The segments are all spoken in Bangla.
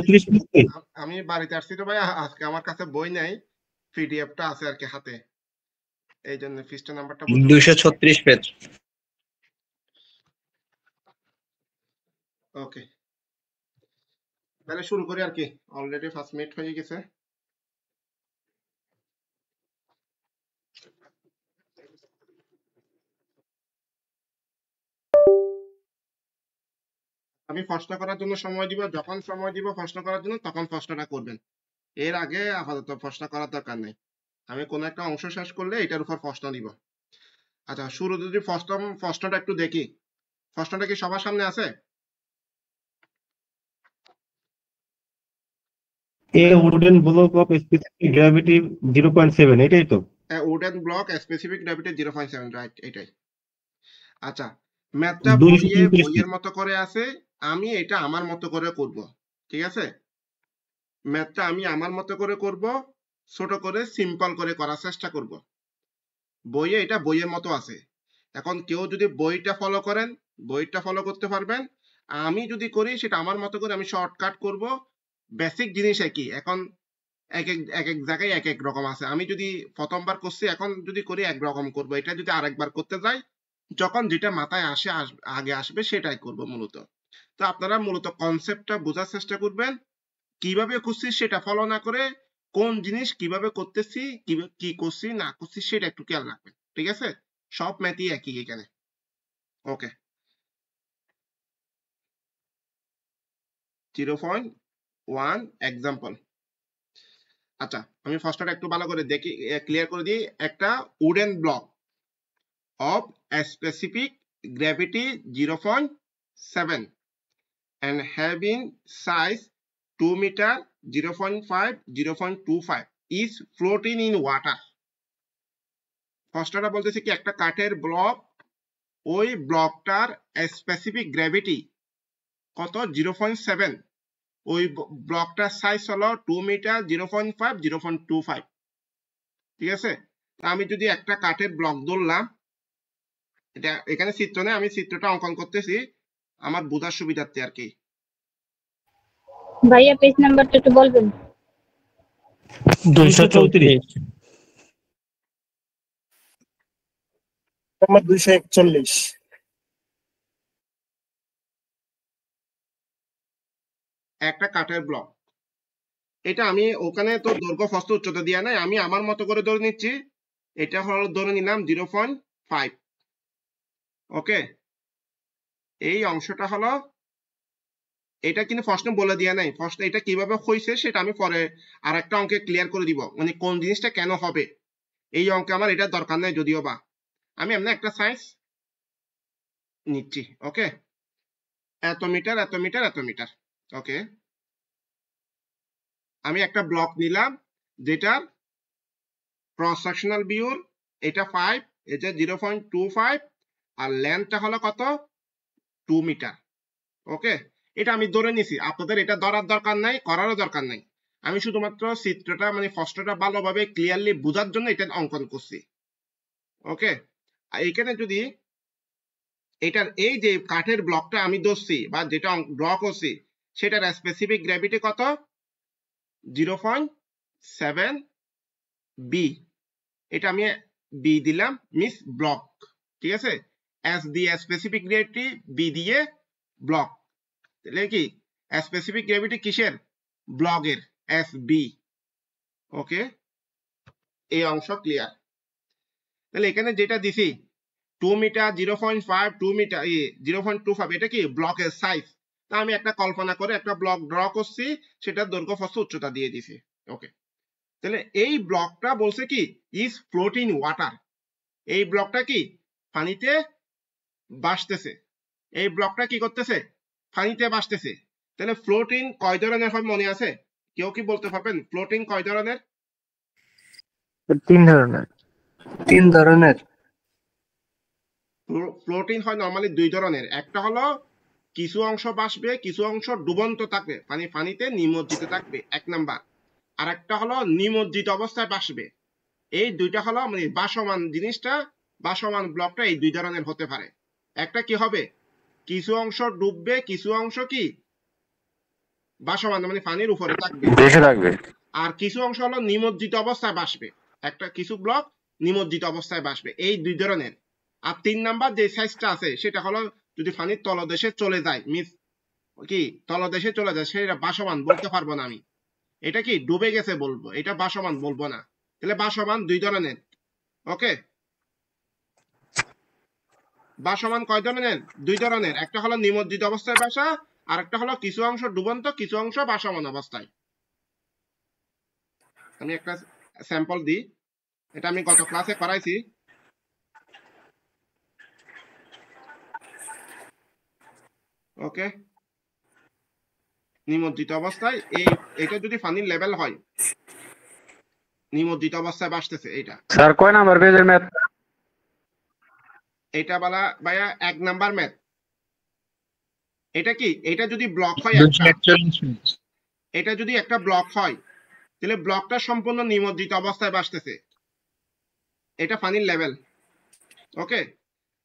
236 পেজ। আমি বাড়িতে আসছি তো ভাই, আজকে আমার কাছে বই নাই, পিডিএফটা আছে আর কি হাতে, এই জন্য পৃষ্ঠা নাম্বারটা 236 পেজ। ওকে, তাহলে শুরু করি আর কি, অলরেডি 5 মিনিট হয়ে গেছে। আমি প্রশ্ন করার জন্য সময় দিব, যখন সময় দিব প্রশ্ন করার জন্য তখন প্রশ্নটা করবেন, এর আগে আপাতত প্রশ্ন করার দরকার নেই। আমি কোনো একটা অংশ শেষ করলে এটার উপর প্রশ্ন দিব। আচ্ছা, শুরু যদি প্রশ্নটা একটু দেখি, প্রশ্নটা কি সবার সামনে আছে? A wooden block of specific gravity 0.7, এটাই তো? Wooden block specific gravity 0.7, right, এটাই। আচ্ছা, ম্যাথটা 233 পেজ। বইয়ের মতো করে আছে, আমি এটা আমার মতো করে করব, ঠিক আছে? ম্যাথটা আমি আমার মতো করে করব, ছোট করে সিম্পল করে করার চেষ্টা করব। বইয়ে এটা বইয়ের মতো আছে, এখন কেউ যদি বইটা ফলো করেন, বইটা ফলো করতে পারবেন। আমি যদি করি সেটা আমার মতো করে, আমি শর্টকাট করব, বেসিক জিনিস একই। এখন এক এক জায়গায় এক এক রকম আছে, আমি যদি প্রথমবার করছি, এখন যদি করি একরকম করব, এটা যদি আরেকবার করতে যাই, যখন যেটা মাথায় আসে আগে আসবে সেটাই করব মূলত। তো আপনারা মূলত কনসেপ্টটা বোঝার চেষ্টা করবেন, কিভাবে করছি সেটা ফলো না করে কোন জিনিস কিভাবে করতেছি, কি করছি না করছি সেটা একটু খেয়াল রাখবেন, ঠিক আছে? সব ম্যাথই একই এখানে। ওকে, 0.1 এক্সাম্পল। আচ্ছা, আমি ফার্স্টটা একটু ভালো করে দেখি, ক্লিয়ার করে দিই। একটা wooden block of a specific gravity 0.7 and having size 2 meter, 0.5, 0.25 is floating in water. ফার্স্টটা বলতেছে কি, একটা কাঠের ব্লক, ওই ব্লকটার স্পেসিফিক গ্র্যাভিটি কত, 0.7, ওই ব্লকটার সাইজ হলো 2 মিটার, 0.5, 0.25, ঠিক আছে? আমি যদি একটা কাঠের ব্লক ধরলাম, এটা এখানে চিত্র নেই, আমি চিত্রটা অঙ্কন করতেছি আমার বোঝার সুবিধার্থে আর কি। ভাইয়া পেজ নাম্বারটা একটু বলবেন? 234। নাম্বার 241। একটা কাঠের ব্লক, এটা আমি ওখানে তো দৈর্ঘ্য প্রস্থ উচ্চতা দেয়া নাই, আমি আমার মতো করে ধরে নিচ্ছি, এটা হলো ধরে নিলাম 0.5। ওকে, এই অংশটা হলো, এটা কিন্তু প্রশ্ন বলে দেয়া নাই, প্রশ্ন এটা কিভাবে হয়েছে সেটা আমি পরে আরেকটা অঙ্কে ক্লিয়ার করে দিব, মানে কোন জিনিসটা কেন হবে। এই অঙ্কে আমার এটা দরকার নাই যদিও বা, আমি এমনি একটা সাইজ নিচ্ছি। ওকে, এত মিটার, এত মিটার, এত মিটার। ওকে, আমি একটা ব্লক নিলাম যেটার ক্রস সেকশনাল ভিউর এটা 5, এটা 0.25, আর লেন্থটা হলো কত, 2 মিটার। ওকে, এটা আমি ধরে নিছি, আপনাদের এটা ধরার দরকার নাই, করারও দরকার নাই, আমি শুধুমাত্র চিত্রটা মানে প্রশ্নটা ভালোভাবে ক্লিয়ারলি বোঝার জন্য এটা অঙ্কন করছি। ওকে, এখানে যদি এটার এই যে কাঠের ব্লকটা আমি ধরছি বা যেটা ড্র করছি, সেটার স্পেসিফিক গ্র্যাভিটি কত, 0.7 বি, এটা আমি বি দিলাম, মিস ব্লক, ঠিক আছে? এস দিয়ে স্পেসিফিক গ্র্যাভিটি, বি দিয়ে ব্লক, তাহলে কি স্পেসিফিক গ্র্যাভিটি কিসের, ব্লকের, এস বি। ওকে, এই অংশ ক্লিয়ার। তাহলে এখানে যেটা দিছি 2 মিটার, 0.5, 2 মিটার, 0.25, এটা কি ব্লকের সাইজ। তা আমি একটা কল্পনা করে একটা ব্লক ড্র করছি, সেটা দৈর্ঘ্য প্রস্থ উচ্চতা দিয়ে দিছি। ওকে, তাহলে এই ব্লকটা বলছে কি ইজ ফ্লোটিং ওয়াটার, এই ব্লকটা কি পানিতে ভাসতেছে, এই ব্লকটা কি করতেছে, পানিতে ভাসতেছে। তাহলে ফ্লোটিং কয় ধরনের হয় মনে আছে? কেউ কি বলতে পারবেন ফ্লোটিং কয় ধরনের? 3 ধরনের। 3 ধরনের। ফ্লোটিং হয় নরমালি 2 ধরনের, একটা হলো কিছু অংশ ভাসবে, কিছু অংশ ডুবন্ত থাকবে, পানিতে নিমজ্জিত থাকবে, 1 নাম্বার। আর একটা হলো নিমজ্জিত অবস্থায় ভাসবে। এই দুইটা হলো মানে ভাসমান জিনিসটা, ভাসমান ব্লকটা এই 2 ধরনের হতে পারে। একটা কি হবে, কিছু অংশ ডুববে, কিছু অংশ কি ভাসমান মানে পানির উপরে থাকবে, দেশে থাকবে। আর কিছু অংশ হলো নিমজ্জিত অবস্থায় ভাসবে, একটা কিছু ব্লক নিমজ্জিত অবস্থায় ভাসবে, এই দুই ধরনের। আর 3 নাম্বার যে সাইজটা আছে সেটা হলো যদি পানির তলদেশে চলে যায়, মিস কি তলদেশে চলে যায়, সেটা ভাসমান বলতে পারবো না আমি, এটা কি ডুবে গেছে বলবো, এটা ভাসমান বলবো না। তাহলে ভাসমান দুই ধরনের। ওকে, ভাসমান কয় ধরনের? দুই ধরনের, একটা হলো নিমজ্জিত অবস্থায় ভাসা, আর একটা হলো কিছু অংশ ডুবন্ত কিছু অংশ ভাসমান অবস্থায়। আমি একটা স্যাম্পল দিই, এটা আমি গত ক্লাসে করাইছি। ওকে, নিমজ্জিত অবস্থায় এটা যদি পানির লেভেল হয়, নিমজ্জিত অবস্থায় ভাসতেছে, এটা স্যার কয় নাম্বার পেজের ম্যাথ? এটা বলা ভাইয়া 1 নাম্বার ম্যাথ। এটা কি, এটা যদি ব্লক হয় একটা, এটা যদি একটা ব্লক হয় তাহলে ব্লকটা সম্পূর্ণ নিমজ্জিত অবস্থায় ভাসতেছে, এটা পানির লেভেল। ওকে,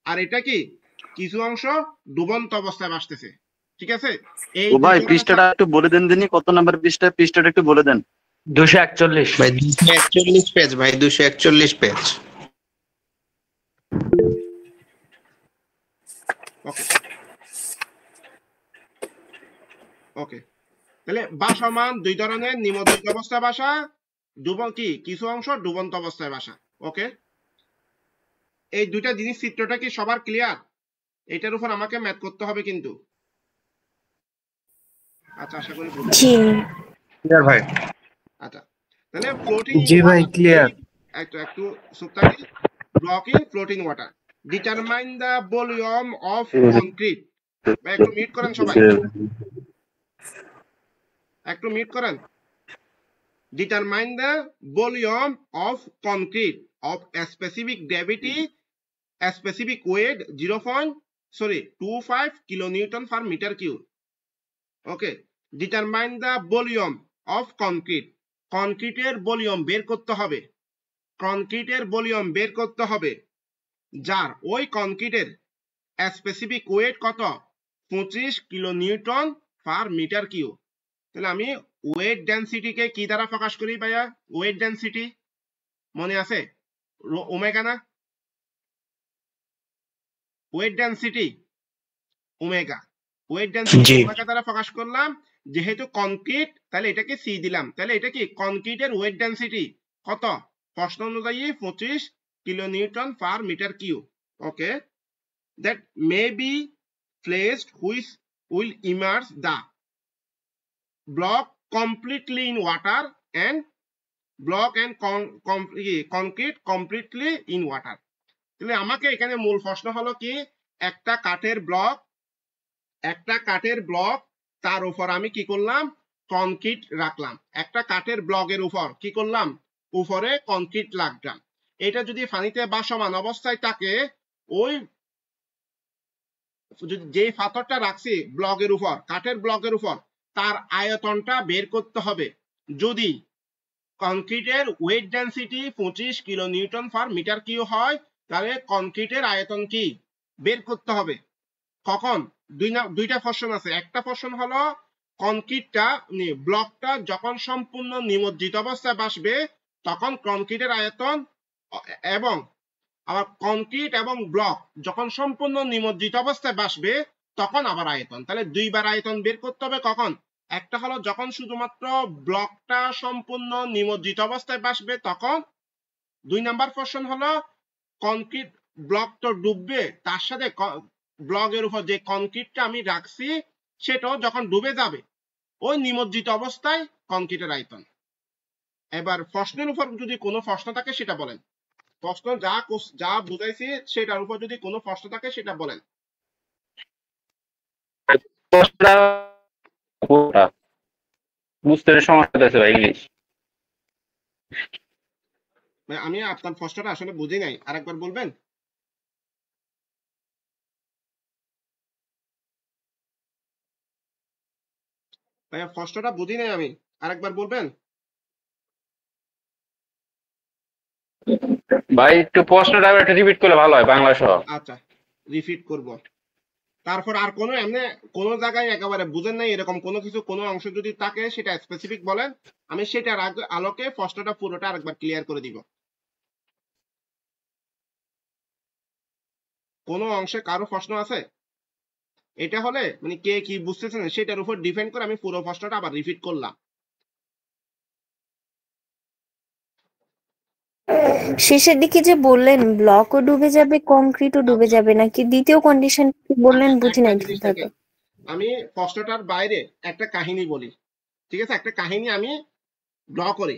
আর এটা কি কিছু অংশ ডুবন্ত অবস্থায় ভাসতেছে, ঠিক আছে। এই ও ভাই পৃষ্ঠাটা একটু বলে দেন দিনই, কত নাম্বার পৃষ্ঠাটা একটু বলে দেন। 241 ভাই 241 পেজ, ভাই 241 পেজ। ওকে ওকে, তাহলে ভাসমান দুই ধরনের, নিমজ্জিত অবস্থায় ভাসা, কিছু অংশ ডুবন্ত অবস্থায় ভাসা। ওকে, এই দুইটা জিনিস চিত্রটা কি সবার ক্লিয়ার? এটার উপর আমাকে ম্যাথ করতে হবে কিন্তু। আচ্ছা, আশা করি ক্লিয়ার ভাই। আচ্ছা, তাহলে ফ্লোটিং জি ভাই ক্লিয়ার। একটু সুপ্তানি, blocking floating water, determine the volume of concrete. একটু মিট করেন সবাই, একটু মিট করেন। Determine the volume of concrete of a specific gravity, a specific weight 0.25 kilonewton per meter cube. Okay, determine the volume of concrete. কনক্রিটের ভলিউম বের করতে হবে, কনক্রিটের ভলিউম বের করতে হবে, যার ওই কনক্রিটের স্পেসিফিক ওয়েট কত? 25 কিলোনিউটন পার মিটার কিউব। তাহলে আমি ওয়েট ডেনসিটিকে কি দ্বারা প্রকাশ করি ভাইয়া? ওয়েট ডেনসিটি মনে আছে? ওমেগা না? Weight density omega, weight density omega দ্বারা প্রকাশ করলাম। যেহেতু কনক্রিট, তাহলে এটাকে সি দিলাম, তাহলে এটা কি কনক্রিটের ওয়েট ডেনসিটি কত? প্রশ্ন অনুযায়ী 25 kilonewton per metre cube. Okay, that may be placed which will emerge the block completely in water and block and concrete completely in water. তাহলে আমাকে এখানে মূল প্রশ্ন হলো কি, একটা কাঠের ব্লক, তার উপর আমি কি করলাম? কনক্রিট রাখলাম। একটা কাঠের ব্লকের উপর কি করলাম? উপরে কনক্রিট রাখলাম। এটা যদি পানিতে ভাসমান অবস্থায় থাকে, ওই যে পাথরটা রাখছি ব্লকের উপর, কাঠের ব্লকের উপর, তার আয়তনটা বের করতে হবে। যদি কনক্রিটের weight density 25 kilonewton per metre cube হয়, তাহলে কনক্রিটের আয়তন কি বের করতে হবে। কখন? দুইটা পোরশন আছে। একটা পোরশন হলো কনক্রিটটা, ব্লকটা যখন সম্পূর্ণ নিমজ্জিত অবস্থায় ভাসবে তখন কনক্রিটের আয়তন, এবং আবার কনক্রিট এবং ব্লক যখন সম্পূর্ণ নিমজ্জিত অবস্থায় ভাসবে তখন আবার আয়তন। তাহলে দুইবার আয়তন বের করতে হবে। কখন? একটা হলো যখন শুধুমাত্র ব্লকটা সম্পূর্ণ নিমজ্জিত অবস্থায় ভাসবে তখন। 2 নাম্বার পোরশন হলো কনক্রিট ব্লক তো ডুববে, তার সাথে ব্লকের উপর যে কনক্রিটটা আমি রাখছি সেটাও যখন ডুবে যাবে, ওই নিমজ্জিত অবস্থায় কনক্রিটের আয়তন। এবার প্রশ্নের উপর যদি কোনো প্রশ্ন থাকে সেটা বলেন। প্রশ্ন যা বুঝাইছি সেটার উপর যদি কোনো প্রশ্ন থাকে সেটা বলেন। বুঝতে সমস্যা আছে ভাই ইংলিশ। আমি আপনার প্রশ্নটা আসলে বুঝি নাই, আরেকবার বলবেন? ভাইয়া প্রশ্নটা বুঝি নাই আমি, আরেকবার বলবেন? ভাই একটু প্রশ্নটা একটু রিপিট করলে ভালো হয় বাংলা সহ। আচ্ছা, রিপিট করব। তারপর আর কোনো এমনি কোনো জায়গায় একেবারে বুঝেন নাই এরকম কোনো কিছু কোনো অংশ যদি থাকে সেটা স্পেসিফিক বলেন, আমি সেটার আলোকে প্রশ্নটা পুরোটা আরেকবার ক্লিয়ার করে দিব। কোনো অংশে কারো প্রশ্ন আছে? এটা হলে মানে কে কি বুঝতেছেন সেটার উপর ডিপেন্ড করে আমি পুরো প্রশ্নটা আবার রিপিট করলাম। শেষের দিকে যে বললেন ব্লকও ডুবে যাবে কংক্রিটও ডুবে যাবে, নাকি দ্বিতীয় কন্ডিশন কি বললেন বুঝি নাই একটা জিনিস ঠিকভাবে। দেখেন, আমি প্রশ্নটার বাইরে একটা কাহিনী বলি, ঠিক আছে? একটা কাহিনী আমি ড্র করি।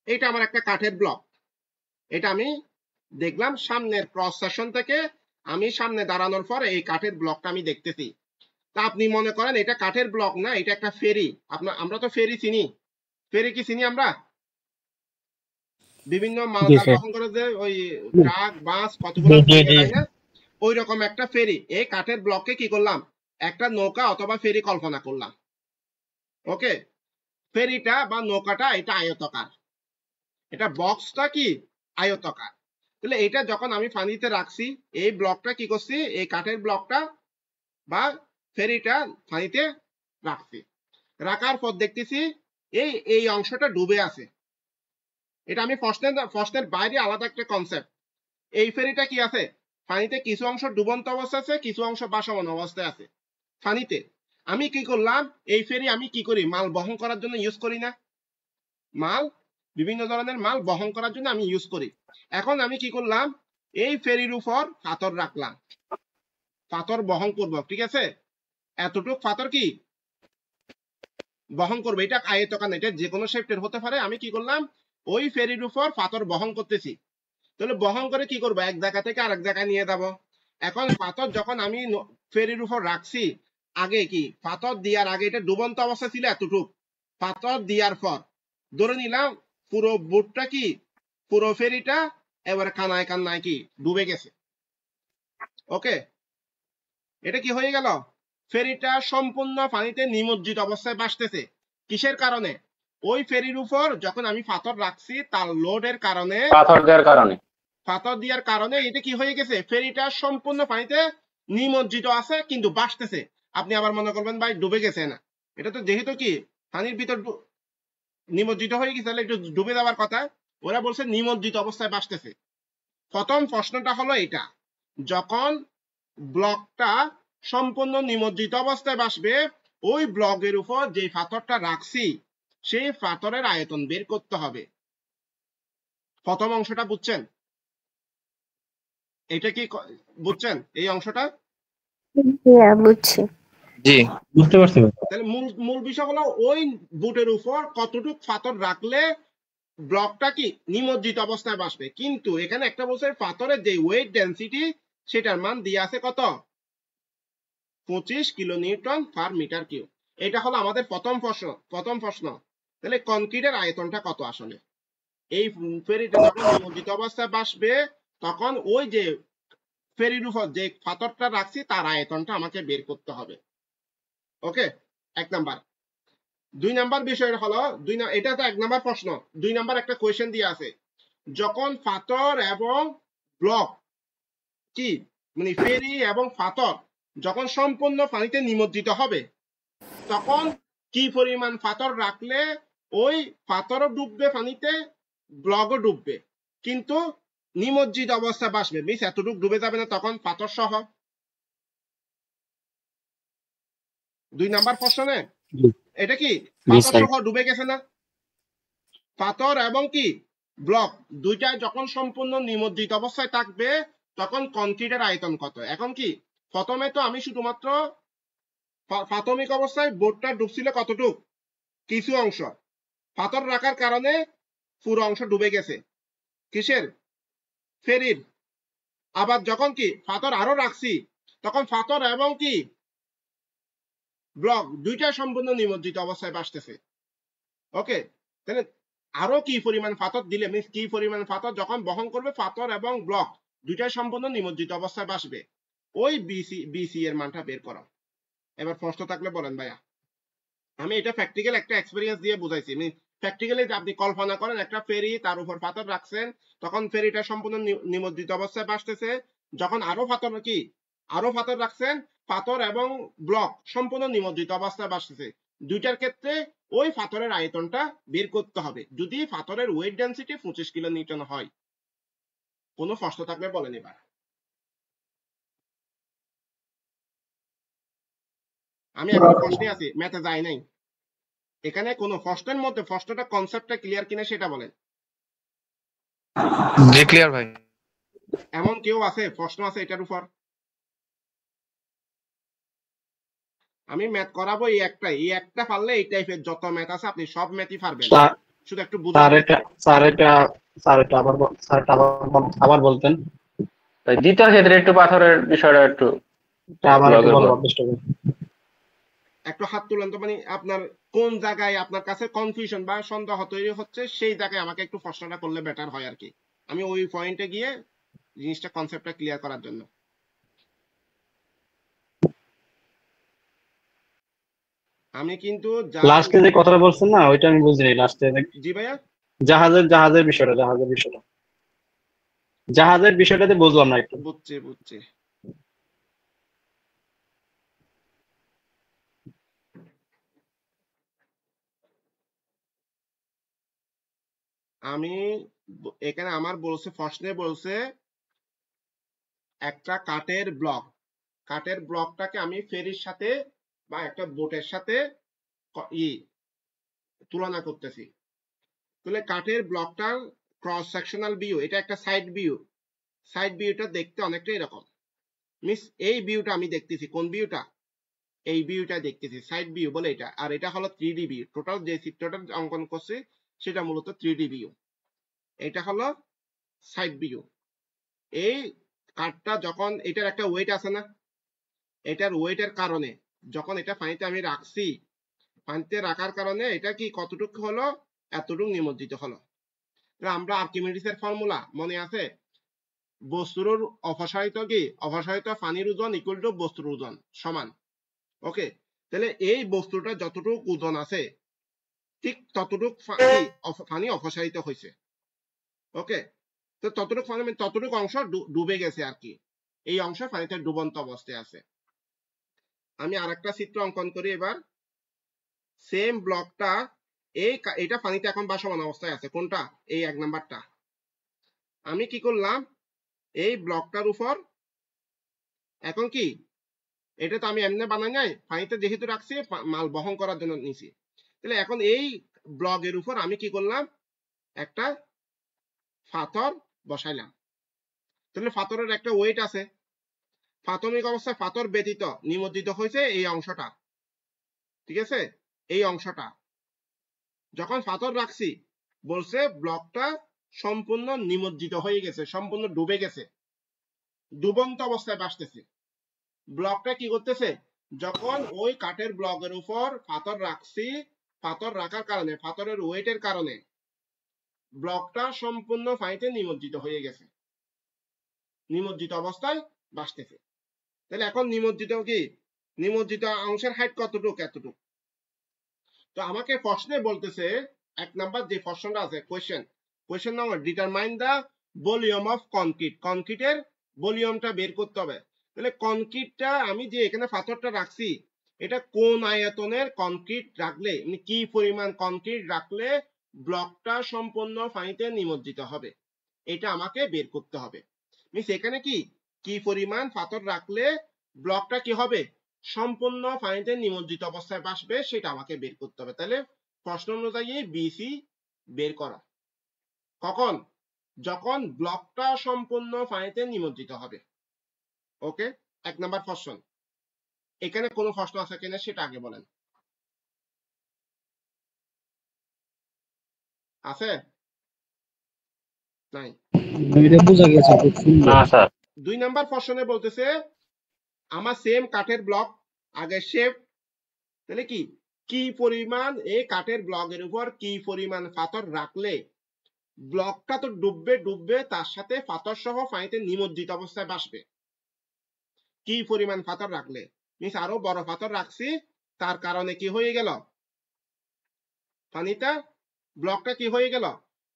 এটা আমার একটা কাঠের ব্লক, এটা আমি দেখলাম সামনের ক্রস সেকশন থেকে, আমি সামনে দাঁড়ানোর পর এই কাঠের ব্লকটা আমি দেখতেছি। তা আপনি মনে করেন এটা কাঠের ব্লক না, এটা একটা ফেরি। আমরা তো ফেরি চিনি, ফেরি কি চিনি আমরা? বিভিন্ন মালদার বহন করে যে ওই ট্রাক বাস কতগুলো তাই না, ওই রকম একটা ফেরি। এই কাঠের ব্লককে কি করলাম, একটা নৌকা অথবা ফেরি কল্পনা করলাম। ওকে, ফেরিটা বা নৌকাটা এটা আয়তাকার, এটা বক্সটা কি আয়তাকার। তাহলে এটা যখন আমি পানিতে রাখছি, এই ব্লকটা কি করছি, এই কাঠের ব্লকটা বা ফেরিটা পানিতে রাখছি, রাখার পর দেখতেছি এই অংশটা ডুবে আছে। এটা আমি প্রশ্নের বাইরে আলাদা একটা কনসেপ্ট। এই ফেরিটা কি আছে পানিতে, কিছু অংশ ডুবন্ত অবস্থায় আছে, কিছু অংশ ভাসমান অবস্থায় আছে পানিতে। আমি কি করলাম, এই ফেরি আমি কি করি, মাল বহন করার জন্য ইউজ করি না? মাল, বিভিন্ন ধরনের মাল বহন করার জন্য আমি ইউজ করি। এখন আমি কি করলাম, এই ফেরির উপর পাথর রাখলাম, পাথর বহন করব, ঠিক আছে? এতটুক পাথর কি বহন করবে, এটা আয়তাকার, এটা যে কোনো শেপের হতে পারে। আমি কি করলাম, ওই ফেরির উপর পাথর বহন করতেছি। তাহলে বহন করে কি করবো, এক জায়গা থেকে আরেক জায়গায় নিয়ে যাবো। এখন পাথর যখন আমি ফেরির উপর রাখছি, আগে কি পাথর দেওয়ার আগে এটা ডুবন্ত অবস্থা ছিল এতটুক, পাথর দেওয়ার পর ধরে নিলাম পুরো বোটটা কি, পুরো ফেরিটা এবারে কানায় কান্নায় কি ডুবে গেছে। ওকে, এটা কি হয়ে গেল, ফেরিটা সম্পূর্ণ পানিতে নিমজ্জিত অবস্থায় ভাসতেছে। কিসের কারণে, ওই ফেরির উপর যখন আমি পাথর রাখছি তার লোডের কারণে, পাথর দেওয়ার কারণে পাথর দেওয়ার কারণে এটা কি হয়ে গেছে, ফেরিটা সম্পূর্ণ পানিতে নিমজ্জিত আছে কিন্তু ভাসতেছে। আপনি আবার মনে করবেন ভাই ডুবে গেছে না, এটা তো যেহেতু কি পানির ভিতর নিমজ্জিত হয়ে গেছে তাহলে একটু ডুবে যাওয়ার কথা, ওরা বলছে নিমজ্জিত অবস্থায় ভাসতেছে। প্রথম প্রশ্নটা হলো এটা, যখন ব্লকটা সম্পূর্ণ নিমজ্জিত অবস্থায় ভাসবে, ওই ব্লকের উপর যে পাথরটা রাখছি সেই পাথরের আয়তন বের করতে হবে। প্রথম অংশটা বুঝছেন? এটা কি বুঝছেন এই অংশটা? হ্যাঁ বুঝছি। জি বুঝতে পারছি ভাই। তাহলে মূল বিষয় হলো ওই বুটের উপর কতটুক পাথর রাখলে ব্লকটা কি নিমজ্জিত অবস্থায় ভাসবে। কিন্তু এখানে একটা বলছে পাথরের যে ওয়েট ডেনসিটি সেটার মান দিয়ে আছে কত, 25 kilo newton per metre cube. এটা হলো আমাদের প্রথম প্রশ্ন। তাহলে কনক্রিটের আয়তনটা কত আসলে, এই ফেরিটা যখন নিমজ্জিত অবস্থায় ভাসবে তখন ওই যে ফেরির উপর যে পাথরটা রাখছি তার আয়তনটা আমাকে বের করতে হবে। ওকে, এক নাম্বার। 2 নাম্বার বিষয় হলো, এটা তো 1 নাম্বার প্রশ্ন। 2 নাম্বার একটা কোয়েশ্চেন দিয়ে আছে, যখন পাথর এবং ব্লক কি মানে ফেরি এবং পাথর যখন সম্পূর্ণ পানিতে নিমজ্জিত হবে তখন কি পরিমাণ পাথর রাখলে ওই পাথরও ডুববে পানিতে, ব্লকও ডুববে, কিন্তু নিমজ্জিত অবস্থা ভাসবে, মিস এতটুকু ডুবে যাবে না তখন পাথর সহ। 2 নাম্বার প্রশ্নে এটা কি পাথর সহ ডুবে গেছে না, পাথর এবং কি ব্লক দুইটাই যখন সম্পূর্ণ নিমজ্জিত অবস্থায় থাকবে তখন কনক্রিটের আয়তন কত। এখন কি প্রথমে তো আমি শুধুমাত্র প্রাথমিক অবস্থায় বোটটা ডুবছিল কতটুক, কিছু অংশ, পাথর রাখার কারণে পুরো অংশ ডুবে গেছে কিসের, ফেরির। আবার যখন কি পাথর আরো রাখছি তখন পাথর এবং কি ব্লক দুইটাই সম্পূর্ণ নিমজ্জিত অবস্থায় ভাসতেছে। ওকে, তাহলে আরো কি পরিমাণ পাথর দিলে মিন্স কি পরিমাণ পাথর যখন বহন করবে পাথর এবং ব্লক দুইটাই সম্পূর্ণ নিমজ্জিত অবস্থায় ভাসবে, ওই বিসি এর মানটা বের করো। এবার প্রশ্ন থাকলে বলেন ভাইয়া। আমি এটা প্র্যাকটিক্যাল একটা এক্সপেরিয়েন্স দিয়ে বুঝাইছি। প্র্যাকটিক্যালি আপনি কল্পনা করেন একটা ফেরি, তার উপর পাথর রাখছেন, তখন ফেরিটা সম্পূর্ণ নিমজ্জিত অবস্থায় ভাসতেছে, যখন আরো পাথর কি আরো পাথর রাখছেন, পাথর এবং ব্লক সম্পূর্ণ নিমজ্জিত অবস্থায় ভাসতেছে। দুইটার ক্ষেত্রে ওই পাথরের আয়তনটা বের করতে হবে যদি পাথরের ওয়েট ডেনসিটি 25 কিলো নিউটন হয়। কোনো প্রশ্ন থাকলে বলেন এবার। আমি এখন প্রশ্নে আছি, ম্যাথে যাই নাই। এখানে কোনো প্রশ্নের মধ্যে প্রশ্নটা কনসেপ্টটা ক্লিয়ার কিনা সেটা বলেন। জি ক্লিয়ার ভাই। এমন কেউ আছে প্রশ্ন আছে এটার উপর? আমি ম্যাথ করাবো এই একটা পারলে এই টাইপের যত ম্যাথ আছে আপনি সব ম্যাথই পারবেন, শুধু একটু বুঝুন। আবার বলতেন দ্বিতীয় ক্ষেত্রে একটু পাথরের বিষয়টা একটু একটু হাত তুলেন তো, মানে আপনার কোন জায়গায় আপনার কাছে কনফিউশন বা সন্দেহ তৈরি হচ্ছে সেই জায়গায় আমাকে একটু প্রশ্নটা করলে বেটার হয় আর কি, আমি ওই পয়েন্টে গিয়ে জিনিসটা কনসেপ্টটা ক্লিয়ার করার জন্য। আমি কিন্তু লাস্টে যে কথাটা বলছেন না ওইটা আমি বুঝিনি লাস্টে। জি ভাইয়া, জাহাজের বিষয়টাতে বুঝলাম না একটু। বুঝছি। আমি এখানে আমার বলছে প্রশ্নে বলছে একটা কাঠের ব্লকটাকে আমি ফেরির সাথে বা একটা বোটের সাথে তুলনা করতেছি। তাহলে কাঠের ব্লকটার ক্রস সেকশনাল ভিউ, এটা একটা সাইড ভিউটা দেখতে অনেকটা এরকম। মিস এই ভিউটা আমি দেখতেছি, কোন ভিউটা? এই ভিউটা দেখতেছি, সাইড ভিউ বলে এটা। আর এটা হলো 3D ভিউ। টোটাল যে চিত্রটা অঙ্কন করছে সেটা মূলত 3D ভিউ। এটা হলো সাইড ভিউ। এই কাঠটা যখন এটার একটা ওয়েট আছে না, এটার ওয়েটের কারণে যখন এটা পানিতে আমি রাখছি, পানিতে রাখার কারণে এটা কি কতটুকু হলো, এতটুকু নিমজ্জিত হলো। আমরা আর্কিমিডিসের ফর্মুলা মনে আছে? বস্তুর অপসারিত পানির ওজন ইকুয়াল টু বস্তুর ওজন সমান। ওকে, তাহলে এই বস্তুটা যতটুকু ওজন আছে ঠিক ততটুকু পানি অপসারিত হয়েছে। ওকে, তো ততটুকু অংশ ডুবে গেছে আর কি, এই অংশ পানিতে ডুবন্ত অবস্থায় আছে। আমি আরেকটা চিত্র অঙ্কন করি এবার। সেম ব্লকটা এটা পানিতে এখন ভাসমান অবস্থায় আছে, কোনটা? এই 1 নাম্বারটা। আমি কি করলাম, এই ব্লকটার উপর এখন কি, এটা তো আমি এমনি বানাই নাই, পানিতে যেহেতু রাখছি মাল বহন করার জন্য নিছি। তাহলে এখন এই ব্লকের উপর আমি কি করলাম, একটা পাথর বসাইলাম। তাহলে পাথরের একটা ওয়েট আছে। প্রাথমিক অবস্থায় পাথর ব্যতীত নিমজ্জিত হয়েছে এই অংশটা, ঠিক আছে? এই অংশটা যখন পাথর রাখছি বলছে ব্লকটা সম্পূর্ণ নিমজ্জিত হয়ে গেছে, সম্পূর্ণ ডুবে গেছে, ডুবন্ত অবস্থায় ভাসতেছে। ব্লকটা কি করতেছে, যখন ওই কাঠের ব্লকের উপর পাথর রাখছি, পাথর রাখার কারণে পাথরের ওয়েটের কারণে ব্লকটা সম্পূর্ণ পানিতে নিমজ্জিত হয়ে গেছে, নিমজ্জিত অবস্থায় ভাসতেছে। তাহলে এখন নিমজ্জিত অংশের হাইট কতটুকু? এতটুকু। তো আমাকে প্রশ্নে বলতেছে 1 নাম্বার যে প্রশ্নটা আছে, question number, determine the volume of কনক্রিটের ভলিউমটা বের করতে হবে। তাহলে কনক্রিটটা আমি যে এখানে পাথরটা রাখছি, এটা কোন আয়তনের কনক্রিট রাখলে, মানে কি পরিমাণ কনক্রিট রাখলে ব্লকটা সম্পূর্ণ পানিতে নিমজ্জিত হবে, এটা আমাকে বের করতে হবে। মিস এখানে কি পরিমাণ পাথর রাখলে ব্লকটা কি হবে, সম্পূর্ণ পানিতে নিমজ্জিত অবস্থায় ভাসবে, সেটা আমাকে বের করতে হবে। তাহলে প্রশ্ন অনুযায়ী বিসি বের করা। কখন? যখন ব্লকটা সম্পূর্ণ পানিতে নিমজ্জিত হবে। ওকে, 1 নাম্বার প্রশ্ন। এখানে কোনো প্রশ্ন আছে কিনা সেটা আগে বলেন। আছে? নাই? না স্যার। 2 নাম্বার প্রশ্নে বলতেছে আমার সেম কাঠের ব্লক, আগে শেপ, তাহলে কি পরিমাণ এই কাঠের ব্লকের উপর কি পরিমাণ পাথর রাখলে ব্লকটা তো ডুববে তার সাথে পাথর সহ পানিতে নিমজ্জিত অবস্থায় ভাসবে। কি পরিমাণ পাথর রাখলে, মিস আরো বড় পাথর রাখছি, তার কারণে কি হয়ে গেল, পানিটা ব্লকটা কি হয়ে গেল,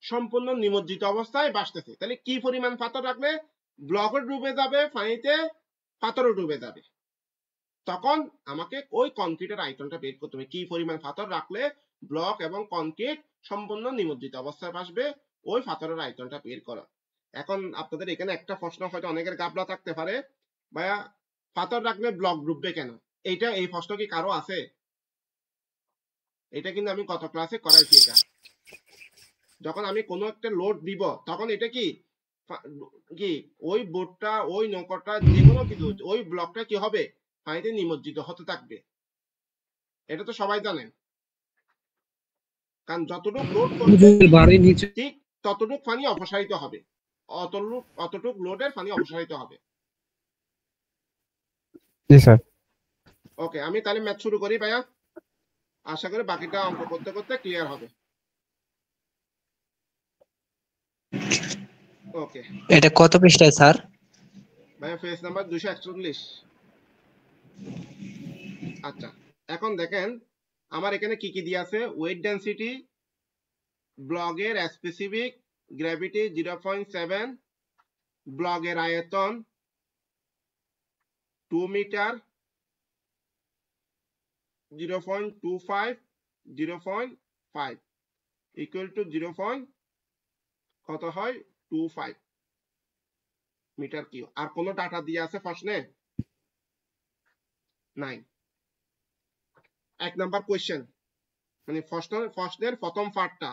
সম্পূর্ণ নিমজ্জিত অবস্থায় ভাসতেছে। তাহলে কি পরিমাণ পাথর রাখলে ব্লকও ডুবে যাবে পানিতে, পাথরও ডুবে যাবে, তখন আমাকে ওই কনক্রিটের আয়তনটা বের করতে হবে, কি পরিমাণ পাথর রাখলে ব্লক এবং কনক্রিট সম্পূর্ণ নিমজ্জিত অবস্থায় আসবে, ওই পাথরের আয়তনটা বের করা। এখন আপনাদের এখানে একটা প্রশ্ন হয়তো অনেকের গাবলা থাকতে পারে, ভাইয়া পাথর রাখলে ব্লক ডুববে কেন? এই প্রশ্ন কি কারো আছে? এটা কিন্তু আমি গত ক্লাসে করাইছি। এটা যখন আমি কোনো একটা লোড দিব তখন এটা কি ওই বোটটা, ওই নৌকাটা, যে কোনো কিছু, ওই ব্লকটা কি হবে, পানিতে নিমজ্জিত হতে থাকবে। এটা তো সবাই জানেন, কারণ যতটুকু লোড করবে ঠিক ততটুক পানি অপসারিত হবে, অতটুক লোডের পানি অপসারিত হবে। জি স্যার। ওকে, আমি তাহলে ম্যাথ শুরু করি ভাইয়া, আশা করি বাকিটা অঙ্ক করতে করতে ক্লিয়ার হবে। ওকে, এটা কত পৃষ্ঠায় স্যার? ভাইয়া পেজ নাম্বার 241। আচ্ছা, এখন দেখেন আমার এখানে কি কি দিয়ে আছে। ওয়েট ডেনসিটি, ব্লগের স্পেসিফিক গ্র্যাভিটি 0.7, ব্লগের আয়তন 2 মিটার, 0.25, 0.5 ইকুয়াল টু 0. কত হয় 25 মিটার কিউব। আর কোন ডাটা দিয়ে আছে প্রশ্নে? নাই। 1 নাম্বার কোয়েশ্চেন, মানে প্রশ্নের প্রথম পার্টটা,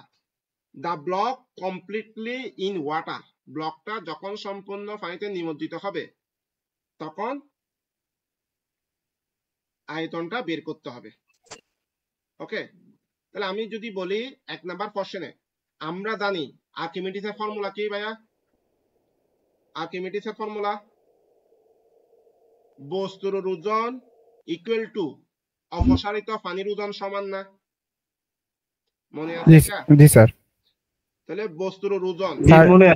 দা ব্লক কমপ্লিটলি ইন ওয়াটার, ব্লকটা যখন সম্পূর্ণ পানিতে নিমজ্জিত হবে তখন আয়তনটা বের করতে হবে। ওকে, তাহলে আমি যদি বলি 1 নাম্বার কোশ্চেনে, আমরা জানি আর্কিমিডিসের ফর্মুলা কি ভাইয়া? আর্কিমিডিসের ফর্মুলা বস্তুর ওজন ইকুয়াল টু অপসারিত পানির ওজন সমান না? মনে আছে এটা? জি স্যার। তাহলে বস্তুর ওজন মনে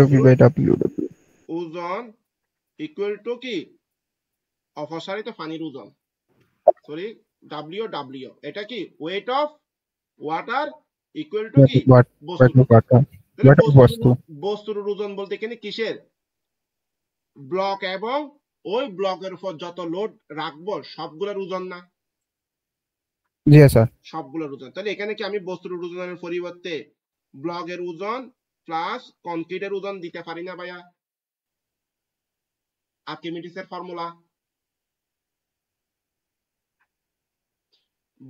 WP/W ওজন ইকুয়াল টু কি অপসারিত পানির ওজন, সরি WW, এটা কি wait of water equal to কি বস্তুর ওজন বলতে এখানে কিসের? ব্লক এবং ওই ব্লকের উপর যত লোড রাখবো সবগুলোর ওজন না? জি স্যার। সবগুলোর ওজন। তাহলে এখানে কি আমি বস্তুর ওজনের পরিবর্তে ব্লকের ওজন প্লাস কনক্রিটের ওজন দিতে পারি না ভাইয়া? আর্কিমিডিসের ফর্মুলা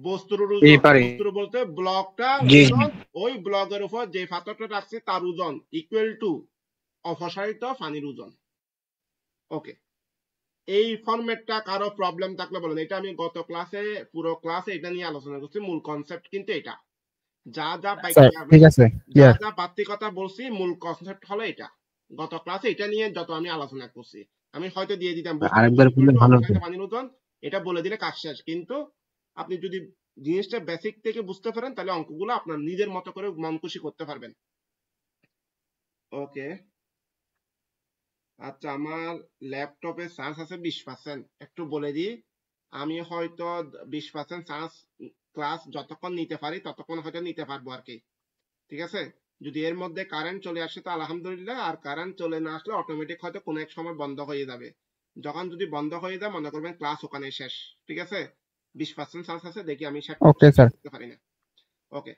বস্তুর ওজন, বস্তুর বলতে ব্লকটা ওজন, ওই ব্লকের উপর যে পাথরটা রাখছে তার ওজন ইকুয়াল টু অপসারিত পানির ওজন। ওকে, এই ফরম্যাটটা কারো প্রবলেম থাকলে বলেন। এটা আমি গত ক্লাসে পুরো ক্লাসে এটা নিয়ে আলোচনা করছি, মূল কনসেপ্ট কিন্তু এটা। যা যা ঠিক আছে, যা যা বাড়তি কথা বলছি মূল কনসেপ্ট হলো এটা। গত ক্লাসে এটা নিয়ে যত আমি আলোচনা করছি, আমি হয়তো দিয়ে দিতাম পানির ওজন, এটা বলে দিলে কাজ শেষ। কিন্তু আপনি যদি জিনিসটা বেসিক থেকে বুঝতে পারেন তাহলে অঙ্কগুলো আপনার নিজের মতো করে মন খুশি করতে পারবেন। ওকে, আচ্ছা, আমার ল্যাপটপে চার্জ আছে 20%। একটু বলে দিই, আমি হয়তো 20% চার্জ ক্লাস যতক্ষণ নিতে পারি ততক্ষণ হয়তো নিতে পারবো আর কি। ঠিক আছে, যদি এর মধ্যে কারেন্ট চলে আসে তো আলহামদুলিল্লাহ, আর কারেন্ট চলে না আসলে অটোমেটিক হয়তো কোনো এক সময় বন্ধ হয়ে যাবে। যখন যদি বন্ধ হয়ে যায় মনে করবেন ক্লাস ওখানে শেষ। ঠিক আছে, 20% চার্জ আছে, দেখি আমি করতে পারি না। ওকে,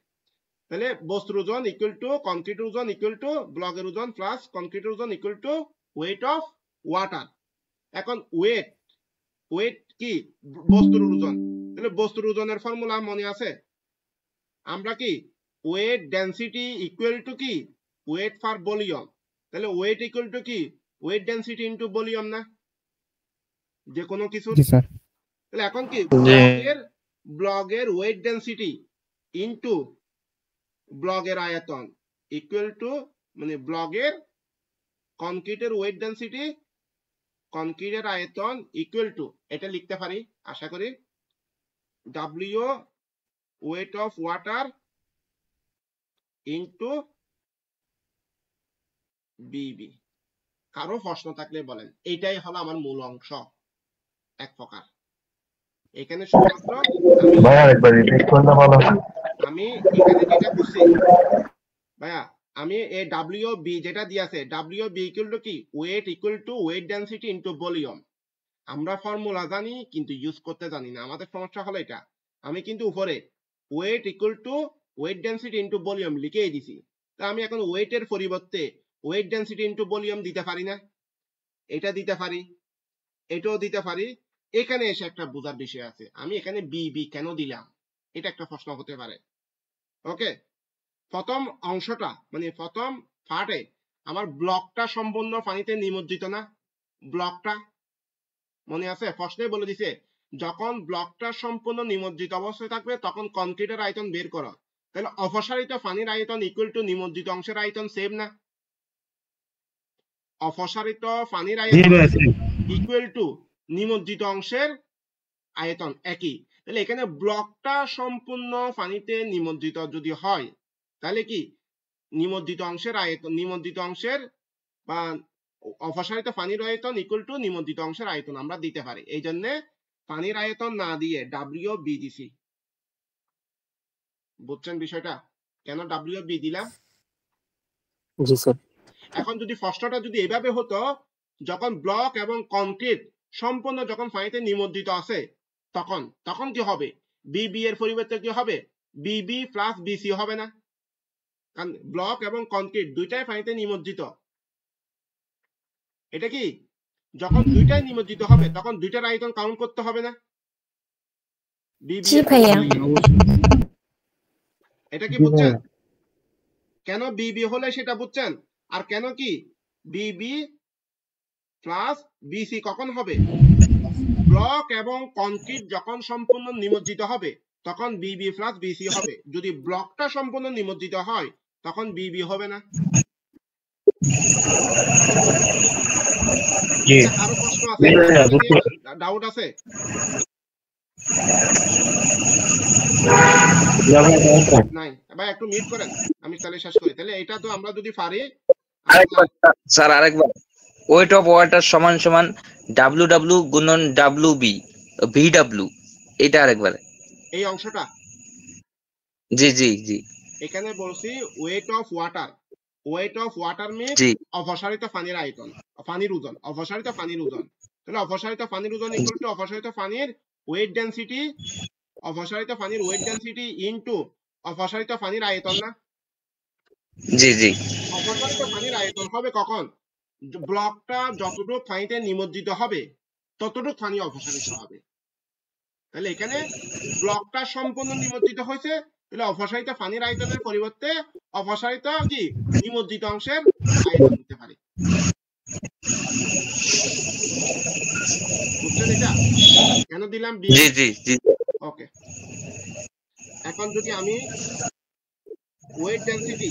তাহলে বস্তুর ওজন ইকুয়াল টু কনক্রিট ওজন ইকুয়াল টু ব্লকের ওজন প্লাস কনক্রিট ওজন equal to wait of water. এখন ওয়েট কি বস্তুর ওজন, তাহলে বস্তুর ওজনের ফর্মুলা মনে আছে? আমরা কি ওয়েট ডেনসিটি ইকুয়াল টু কি ওয়েট পার ভলিউম, তাহলে ওয়েট ইকুয়াল টু কি ওয়েট ডেনসিটি ইনটু ভলিউম না যে কোনো কিছু? তাহলে এখন কি ব্লকের ওয়েট ডেনসিটি ইনটু ব্লকের আয়তন ইকুয়াল টু, মানে ব্লকের কনক্রিটের ওয়েট ডেনসিটি, কনক্রিটের আয়তন ইকুয়াল টু, এটা লিখতে পারি আশা করি, W wait of water into BB। কারো প্রশ্ন থাকলে বলেন। এইটাই হলো আমার মূল অংশ এক প্রকার। এখানে শুধুমাত্র আমি এখানে যেটা করছি ভাইয়া, আমি এই ডাব্লিউ বি যেটা দিয়েছে, ডাব্লিউ বি ইকুয়াল টু কি, weight equal to weight density into volume. আমরা ফর্মুলা জানি কিন্তু ইউজ করতে জানি না, আমাদের সমস্যা হলো এটা। আমি কিন্তু উপরে weight equal to weight density into volume লিখেই দিছি। তা আমি এখন ওয়েটের পরিবর্তে ওয়েট ডেনসিটি ইনটু ভলিউম দিতে পারি না? এটা দিতে পারি, এটাও দিতে পারি। এখানে এসে একটা বোঝার বিষয় আছে, আমি এখানে বি বি কেন দিলাম, এটা একটা প্রশ্ন হতে পারে। ওকে, প্রথম অংশটা মানে প্রথম পার্টে আমার ব্লকটা সম্পূর্ণ পানিতে নিমজ্জিত না? ব্লকটা মনে আছে, প্রশ্নে বলে দিছে যখন ব্লকটা সম্পূর্ণ নিমজ্জিত অবস্থায় থাকবে তখন কনক্রিটের আয়তন বের করো। তাহলে অপসারিত পানির আয়তন ইকুয়াল টু নিমজ্জিত অংশের আয়তন, সেম না? অপসারিত পানির আয়তন ইকুয়াল টু নিমজ্জিত অংশের আয়তন একই। তাহলে এখানে ব্লকটা সম্পূর্ণ পানিতে নিমজ্জিত যদি হয় তাহলে কি নিমজ্জিত অংশের আয়তন, নিমজ্জিত অংশের বা অপসারিত পানির আয়তন ইকুয়াল টু নিমজ্জিত অংশের আয়তন আমরা দিতে পারি। এই জন্য পানির আয়তন না দিয়ে ডাব্লিউ বি দিছি। বুঝছেন বিষয়টা কেন ডাব্লিউ বি দিলাম? জি স্যার। এখন যদি প্রশ্নটা যদি এভাবে হতো, যখন ব্লক এবং কংক্রিট সম্পূর্ণ যখন পানিতে নিমজ্জিত আছে তখন তখন কি হবে? বিবি এর পরিবর্তে কি হবে? বিবি প্লাস বিসি হবে না? কারণ ব্লক এবং কংক্রিট দুইটাই পানিতে নিমজ্জিত। এটা কি যখন দুইটাই নিমজ্জিত হবে তখন দুইটার আয়তন কাউন্ট করতে হবে না? বিবি জি ভাইয়া। এটা কি বুঝছেন? কেন বিবি হলে সেটা বুঝছেন? আর কেন কি বিবি প্লাস বিসি কখন হবে? ব্লক এবং কংক্রিট যখন সম্পূর্ণ নিমজ্জিত হবে তখন বিবি প্লাস বিসি হবে। যদি ব্লকটা সম্পূর্ণ নিমজ্জিত হয় তখন বিবি হবে না? আরো প্রশ্ন আছে, ডাউট আছে? নাই ভাই, একটু মিট করেন, আমি তাহলে শেষ করি। তাহলে এটা তো আমরা যদি পারি, আরেকবার স্যার, আরেকবার। ওয়েট অফ ওয়াটার সমান সমান ডাব্লিউ ডাব্লিউ গুণন ডাব্লিউ বি ভি ডাব্লিউ, এটা আরেকবার। এই অংশটা জি জি জি। এখানে বলছি weight of water. Weight of water means জি অপসারিত পানির আয়তন, পানির ওজন, অপসারিত পানির ওজন। তাহলে অপসারিত পানির ওজন ইকুয়াল টু অপসারিত পানির ওয়েট ডেনসিটি, অপসারিত পানির ওয়েট ডেনসিটি ইনটু অপসারিত পানির আয়তন না? জি জি। অপসারিত পানির আয়তন হবে কখন? ব্লকটা যতটুকু পানিতে নিমজ্জিত হবে ততটুকু পানি অপসারিত হবে। তাহলে এখানে ব্লকটা সম্পূর্ণ নিমজ্জিত হয়েছে, তাহলে অপসারিত পানির আয়তনের পরিবর্তে অপসারিত কি নিমজ্জিত অংশের আয়তন দিতে পারি। বুঝছেন এটা কেন দিলাম? জি জি জি। ওকে, এখন যদি আমি weight density,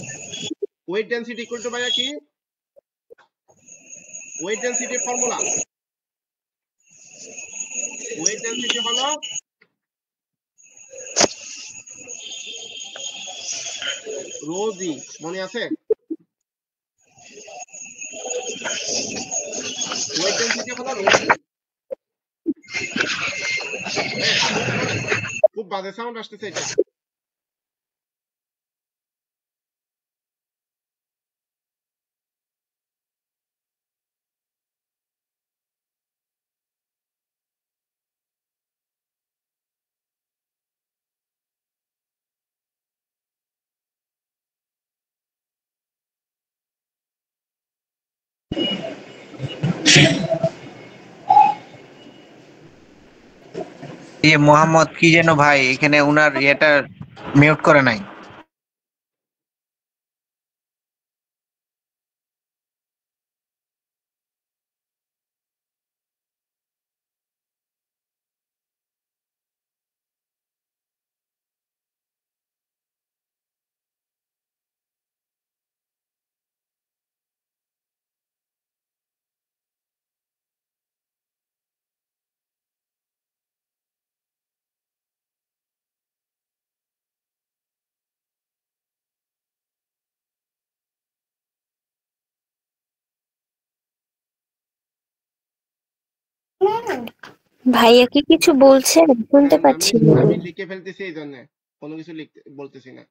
weight density equal to ভাইয়া কি? ওয়েট ডেনসিটির ফর্মুলা, ওয়েট ডেনসিটি হলো রো জি, মনে আছে? ওয়েট ডেনসিটি হলো রো জি। খুব বাজে সাউন্ড আসতেছে এটা। মোহাম্মদ কি যেন ভাই, এখানে উনার এটা মিউট করে নাই। ভাইয়া কি কিছু বলছেন? শুনতে পাচ্ছি না। আমি লিখে ফেলতেছি এই জন্য কোনো কিছু লিখতে বলতেছি না।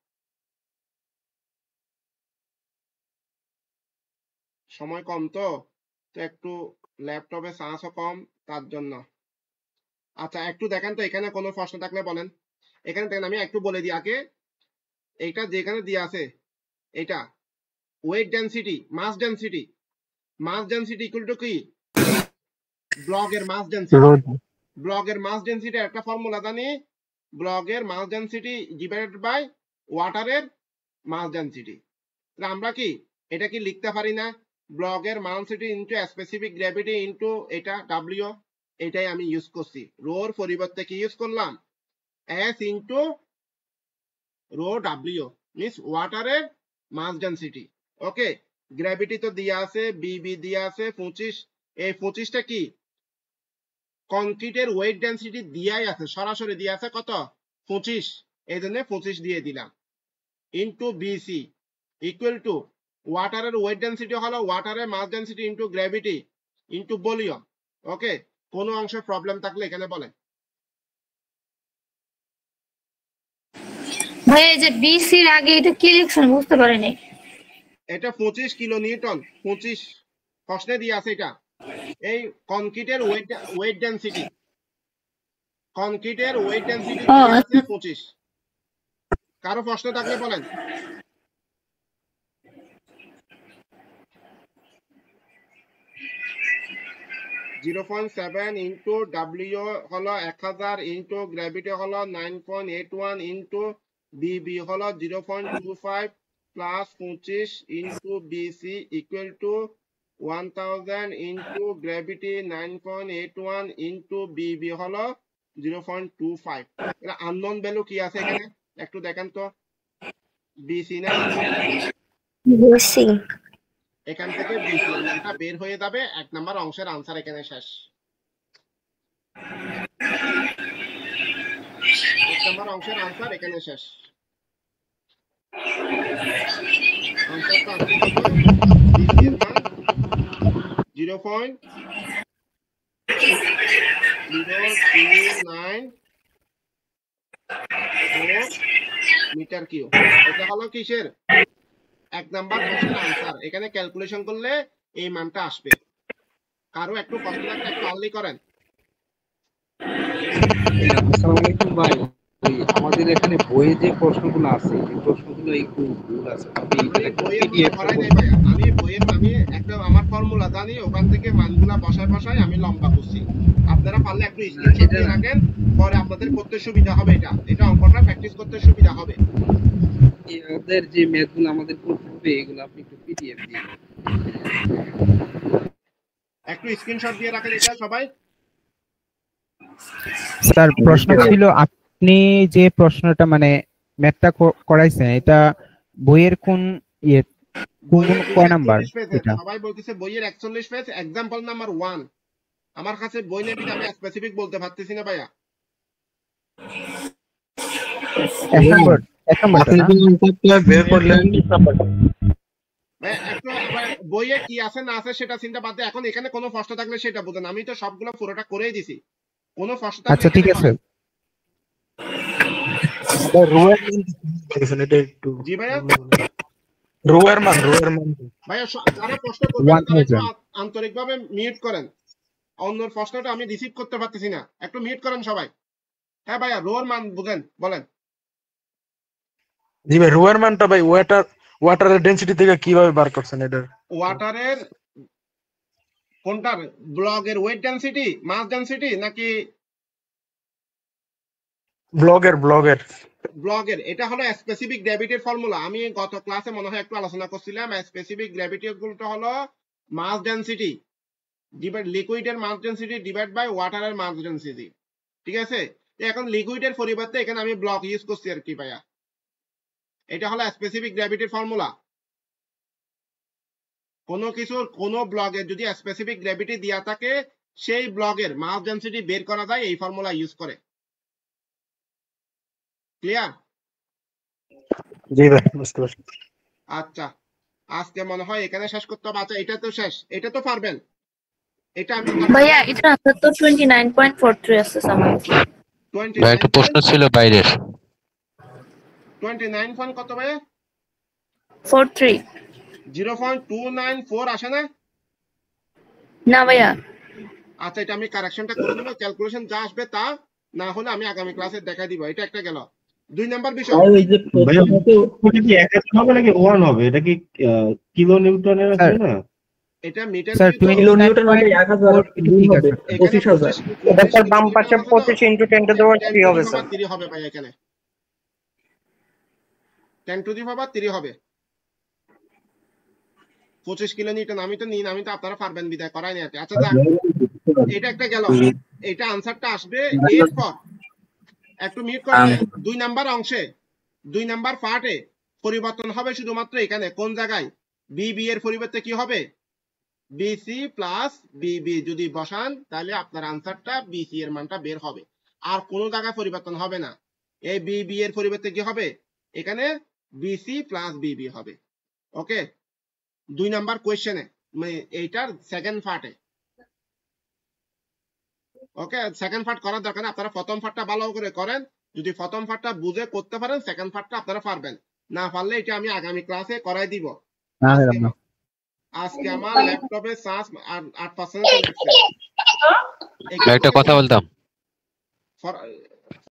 সময় কম তো একটু ল্যাপটপে চার্জও কম, তার জন্য। আচ্ছা একটু দেখেন তো এখানে কোনো প্রশ্ন থাকলে বলেন। এখানে দেখেন আমি একটু বলে দিই আগে, এইটা যেখানে দিয়ে আছে এটা weight density, mass density, mass density equal to কি ব্লকের মাস ডেনসিটি। ব্লকের মাস ডেনসিটি একটা ফর্মুলা জানি, ব্লকের মাস ডেনসিটি ডিভাইডেড বাই ওয়াটারের মাস ডেনসিটি। আমরা কি এটা কি লিখতে পারি না, ব্লকের mass density into specific gravity into এটা ডব্লিউ, এটাই আমি ইউজ করছি। রোর পরিবর্তে কি ইউজ করলাম, S into rho W means ওয়াটারের মাস ডেনসিটি। ওকে, গ্র্যাভিটি তো দিয়া আছে, বিবি দিয়া আছে 25, এই 25টা কি কংক্রিটের ওয়েট ডেনসিটি দিয়াই আছে, সরাসরি দিয়া আছে কত 25, এই জন্য 25 দিয়ে দিলাম ইনটু বিসি ইকুয়াল টু ওয়াটারের ওয়েট ডেনসিটি হলো ওয়াটারের mass density into gravity into volume. Okay, কোনো অংশে প্রবলেম থাকলে এখানে বলেন। ভাই এই যে বিসির আগে এটা কি লিখছেন বুঝতে পারিনি। এটা 25 কিলো নিউটন, 25 প্রশ্নে দিয়ে আছে। এটা এই কংক্রিটের ওয়েট ডেনসিটি, কংক্রিটের ওয়েট ডেনসিটি দিয়ে আছে 25। কারো প্রশ্ন থাকলে বলেন। (0.7 ইন্টু ডাব্লিউ হলো 1000 ইন্টু গ্র্যাভিটি হলো 9.81 ইন্টু বিবি হলো 0.25 plus 25 into BC equal to 1000 into gravity 9.81 into BB হলো 0.25। এটা আননোন ভ্যালু কি আছে এখানে একটু দেখেন তো, বিসি না বিসি, এখান থেকে বিসি মানটা বের হয়ে যাবে। 1 নাম্বার অংশের আনসার এখানে শেষ। 1 নাম্বার অংশের আনসার এখানে শেষ। আনসারটা আসছে কত, বিসি এর মান 0.029 মিটার কিউব। এটা হলো কিসের 1 নাম্বার কোশ্চেন আনসার। এখানে ক্যালকুলেশন করলে এই মানটা আসবে। কারো একটু কষ্ট লাগলে একটু আর্লি করেন। আসসালামু আলাইকুম ভাই, আমাদের এখানে বইয়ে যে প্রশ্নগুলো আছে এই প্রশ্নগুলো একটু ভুল আছে। আমি একটা আমার ফর্মুলা জানি, ওখান থেকে মানগুলা বসায় আমি লম্বা করছি। আপনারা পারলে একটু স্ক্রিনশট দিয়ে রাখেন, পরে আপনাদের করতে সুবিধা হবে। এটা অঙ্কটা প্র্যাকটিস করতে সুবিধা হবে। আমাদের যে ম্যাথগুলো আমাদের করতে হবে এগুলো আপনি একটু পিডিএফ দিন, একটু স্ক্রিনশট দিয়ে রাখেন এটা সবাই। স্যার প্রশ্ন ছিল, আপনি যে প্রশ্নটা মানে ম্যাথটা করাইছেন এটা বইয়ের কোন কয় নাম্বার? এটা সবাই বলতেছে বইয়ের 41 পেজ, एग्जांपल নাম্বার 1। আমার কাছে বই নেই, আমি স্পেসিফিক বলতে পারতেছি না ভাইয়া। এক নম্বর বের করলেন বইয়ে কি আছে না আছে সেটা চিন্তা বাদ দিয়ে এখন এখানে কোনো প্রশ্ন থাকলে সেটা বুঝেন। আমি তো সবগুলো পুরোটা করেই দিছি, কোনো প্রশ্ন থাকলে আচ্ছা ঠিক আছে। জি ভাইয়া, রোয়ার মান ভাইয়া যারা প্রশ্ন করবেন আন্তরিকভাবে মিউট করেন। অন্যর প্রশ্নটা আমি রিসিভ করতে পারতেছি না, একটু মিউট করেন সবাই। হ্যাঁ ভাইয়া, রোয়ার মান বুঝেন বলেন। জি ভাই, রোয়ার মানটা ভাই ওয়াটারের ডেনসিটি থেকে কিভাবে বার করছেন? এটা ওয়াটারের কোনটার, ব্লকের ওয়েট ডেনসিটি, মাস ডেনসিটি নাকি ব্লকের? এটা হলো স্পেসিফিক গ্র্যাভিটির ফর্মুলা। আমি গত ক্লাসে মনে হয় একটু আলোচনা করছিলাম। স্পেসিফিক গ্র্যাভিটি গুলো হলো মাস ডেনসিটি ডিভাইড লিকুইডের মাস ডেনসিটি ডিভাইড বাই ওয়াটারের মাস ডেনসিটি। ঠিক আছে, এখন লিকুইডের পরিবর্তে এখানে আমি ব্লক ইউজ করছি আর কি ভাইয়া। এটা হলো স্পেসিফিক গ্র্যাভিটির ফর্মুলা। কোনো ব্লকের যদি স্পেসিফিক গ্র্যাভিটি দেয়া থাকে সেই ব্লকের মাস ডেনসিটি বের করা যায় এই ফর্মুলা ইউজ করে। ক্লিয়ার? জি ভাই, বুঝতে পারছি। আচ্ছা, আজকে মনে হয় এখানে শেষ করতে হবে। আচ্ছা, এটা তো শেষ, এটা তো পারবেন। এটা আমি ভাইয়া এটা আনসার তো 29.43 আছে আমার। ভাই একটা প্রশ্ন ছিল বাইরের। 29 কত ভাই? 43। 0.294 আসে না? না ভাইয়া। আচ্ছা, এটা আমি কারেকশনটা করে দেবো, ক্যালকুলেশন যা আসবে তা, না হলে আমি আগামী ক্লাসে দেখাই দিব। এটা একটা গেল। 2 নাম্বার বিষয়, ভাইয়া ওটা কি 1000 হবে নাকি 1 হবে? এটা কি কিলো নিউটনের আছে না? এটা মিটার স্যার 29.4 ঠিক আছে। 25,000 এটা স্যার বাম পাশে 25 × 10 টু দি পাওয়ার 3 হবে স্যার। 3 হবে ভাই, এখানে 10 টু দি পাওয়ার 3 হবে। 25 কিলো নিউটন। আমি তো আপনারা পারবেন বিদায় করাই না। আচ্ছা যাক, এটা একটা গেল। এটা আনসারটা আসবে এরপর একটু মিট করে 2 নাম্বার অংশে, 2 নাম্বার পার্টে পরিবর্তন হবে শুধুমাত্র এখানে। কোন জায়গায়? বিবি এর পরিবর্তে কি হবে? বিসি প্লাস বিবি যদি বসান তাহলে আপনার আনসারটা বিসি এর মানটা বের হবে, আর কোনো জায়গায় পরিবর্তন হবে না। এই বিবি এর পরিবর্তে কি হবে? এখানে বিসি প্লাস বিবি হবে। ওকে, 2 নাম্বার কোয়েশ্চেনে, মানে এইটার সেকেন্ড পার্টে। ওকে, সেকেন্ড পার্ট করার দরকার না, আপনারা প্রথম পার্টটা ভালো করে করেন। যদি প্রথম পার্টটা বুঝে করতে পারেন, সেকেন্ড পার্টটা আপনারা পারবেন। না পারলে এটা আমি আগামী ক্লাসে করাই দিব। আজকে আমার ল্যাপটপে চার্জ 8% চলে গেছে। একটা কথা বলতাম।